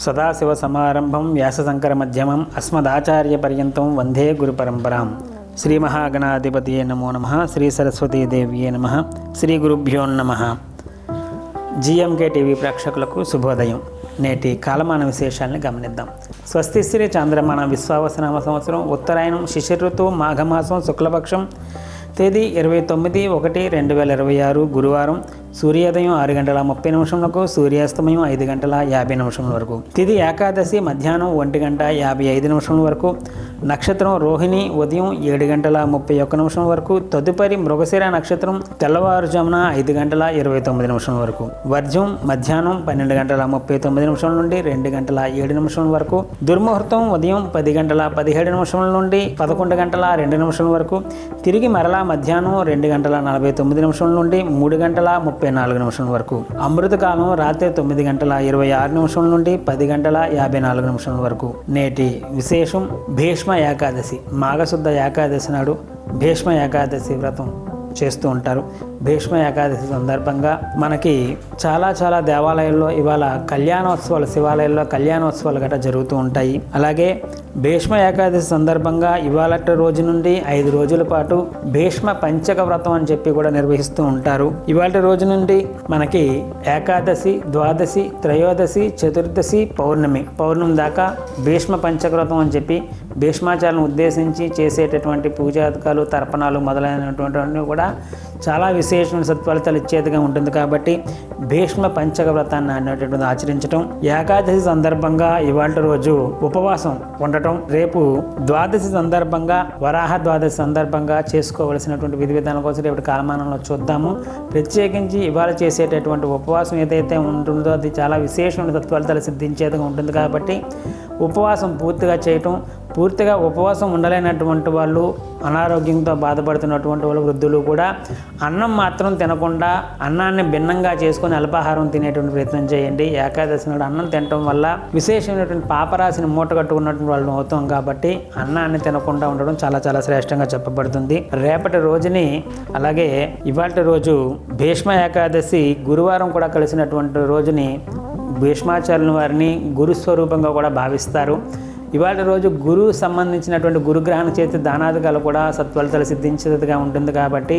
సదాశివసమారంభం వ్యాసశంకరమధ్యమం అస్మదాచార్యపర్యంతం వందే గురుపరంపరాం. శ్రీ మహాగణాధిపతియే నమో నమః. శ్రీ సరస్వతీదేవియే నమః. శ్రీ గురుభ్యో నమః. జిఎంకే టీవీ ప్రేక్షకులకు శుభోదయం. నేటి కాలమాన విశేషాలను గమనిద్దాం. స్వస్తి శ్రీ చాంద్రమాన విశ్వావసనామ సంవత్సరం ఉత్తరాయణం శిశిర ఋతువు మాఘమాసం శుక్లపక్షం తేదీ 29/1/2026 గురువారం. సూర్యోదయం 6:30 సూర్యాస్తమయం 5:50 వరకు. తిథి ఏకాదశి మధ్యాహ్నం 1:55 వరకు. నక్షత్రం రోహిణి ఉదయం 7:31 వరకు. తదుపరి మృగశిర నక్షత్రం తెల్లవారుజామున 5:29 వరకు. వర్జం మధ్యాహ్నం 12:39 నుండి 2:07 వరకు. దుర్ముహూర్తం ఉదయం 10:17 నుండి 11:02 వరకు. తిరిగి మరలా మధ్యాహ్నం 2:49 నుండి 3:34 వరకు. అమృతకాలం రాత్రి 9:26 నుండి 10:54 వరకు. నేటి విశేషం భీష్మ ఏకాదశి. మాఘశుద్ధ ఏకాదశి నాడు భీష్మ ఏకాదశి వ్రతం చేస్తూ ఉంటారు. భీష్మ ఏకాదశి సందర్భంగా మనకి చాలా దేవాలయాల్లో ఇవాళ కళ్యాణోత్సవాలు, శివాలయాల్లో కళ్యాణోత్సవాలు గట్రా జరుగుతూ ఉంటాయి. అలాగే భీష్మ ఏకాదశి సందర్భంగా ఇవాళ రోజు నుండి 5 రోజుల పాటు భీష్మ పంచక వ్రతం అని చెప్పి కూడా నిర్వహిస్తూ ఉంటారు. ఇవాళ రోజు నుండి మనకి ఏకాదశి, ద్వాదశి, త్రయోదశి, చతుర్దశి, పౌర్ణమి దాకా భీష్మ పంచక వ్రతం అని చెప్పి భీష్మాచార్యులను ఉద్దేశించి చేసేటటువంటి పూజాధికాలు, తర్పణాలు మొదలైనటువంటివన్నీ కూడా చాలా విశేషమైన సత్ఫలితాలు ఇచ్చేదిగా ఉంటుంది. కాబట్టి భీష్మ పంచక వ్రతాన్ని అనేటటువంటిది ఆచరించడం, ఏకాదశి సందర్భంగా ఇవాళ రోజు ఉపవాసం ఉండటం, రేపు ద్వాదశి సందర్భంగా వరాహ ద్వాదశి సందర్భంగా చేసుకోవలసినటువంటి విధి విధానం కోసం రేపు కాలమానంలో చూద్దాము. ప్రత్యేకించి ఇవాళ చేసేటటువంటి ఉపవాసం ఏదైతే ఉంటుందో అది చాలా విశేషమైన సత్ఫలితాలు సిద్ధించేదిగా ఉంటుంది. కాబట్టి ఉపవాసం పూర్తిగా ఉపవాసం ఉండలేనటువంటి వాళ్ళు, అనారోగ్యంతో బాధపడుతున్నటువంటి వాళ్ళు, వృద్ధులు కూడా అన్నం మాత్రం తినకుండా అన్నాన్ని భిన్నంగా చేసుకొని అల్పాహారం తినేటువంటి ప్రయత్నం చేయండి. ఏకాదశి నాడు అన్నం తినటం వల్ల విశేషమైనటువంటి పాపరాశిని మూట కట్టుకున్నటువంటి వాళ్ళు అవుతాం. కాబట్టి అన్నాన్ని తినకుండా ఉండడం చాలా శ్రేష్టంగా చెప్పబడుతుంది. రేపటి రోజుని, అలాగే ఇవాళ రోజు భీష్మ ఏకాదశి గురువారం కూడా కలిసినటువంటి రోజుని భీష్మాచార్యుల వారిని గురుస్వరూపంగా కూడా భావిస్తారు. ఇవాళ రోజు గురువు సంబంధించినటువంటి గురుగ్రహణ చేతి దానాదికాలు కూడా సత్ఫలితాలు సిద్ధించేదిగా ఉంటుంది. కాబట్టి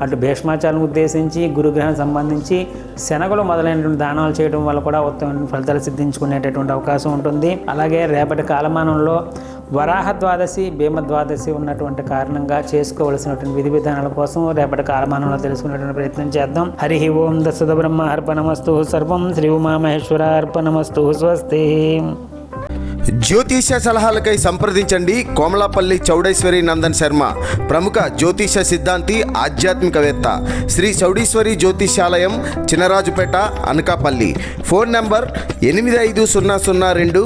అటు భీష్మాచార్యులను ఉద్దేశించి గురుగ్రహణం సంబంధించి శనగలు మొదలైనటువంటి దానాలు చేయడం వల్ల కూడా ఉత్తమమైన ఫలితాలు సిద్ధించుకునేటటువంటి అవకాశం ఉంటుంది. అలాగే రేపటి కాలమానంలో వరాహ ద్వాదశి, భీమ ద్వాదశి ఉన్నటువంటి కారణంగా చేసుకోవలసినటువంటి విధి విధానాల కోసం రేపటి కాలమానంలో తెలుసుకునేటువంటి ప్రయత్నం చేద్దాం. హరి ఓం దశద బ్రహ్మ అర్పణమస్తు. సర్వం శ్రీ ఉమామహేశ్వర అర్పణమస్తు. స్వస్తి. జ్యోతిష సలహాలకై సంప్రదించండి కోమలాపల్లి చౌడేశ్వరి నందన్ శర్మ, ప్రముఖ జ్యోతిష సిద్ధాంతి, ఆధ్యాత్మికవేత్త. శ్రీ చౌడేశ్వరి జ్యోతిషాలయం, చినరాజుపేట, అనకాపల్లి. Phone number 8500267002.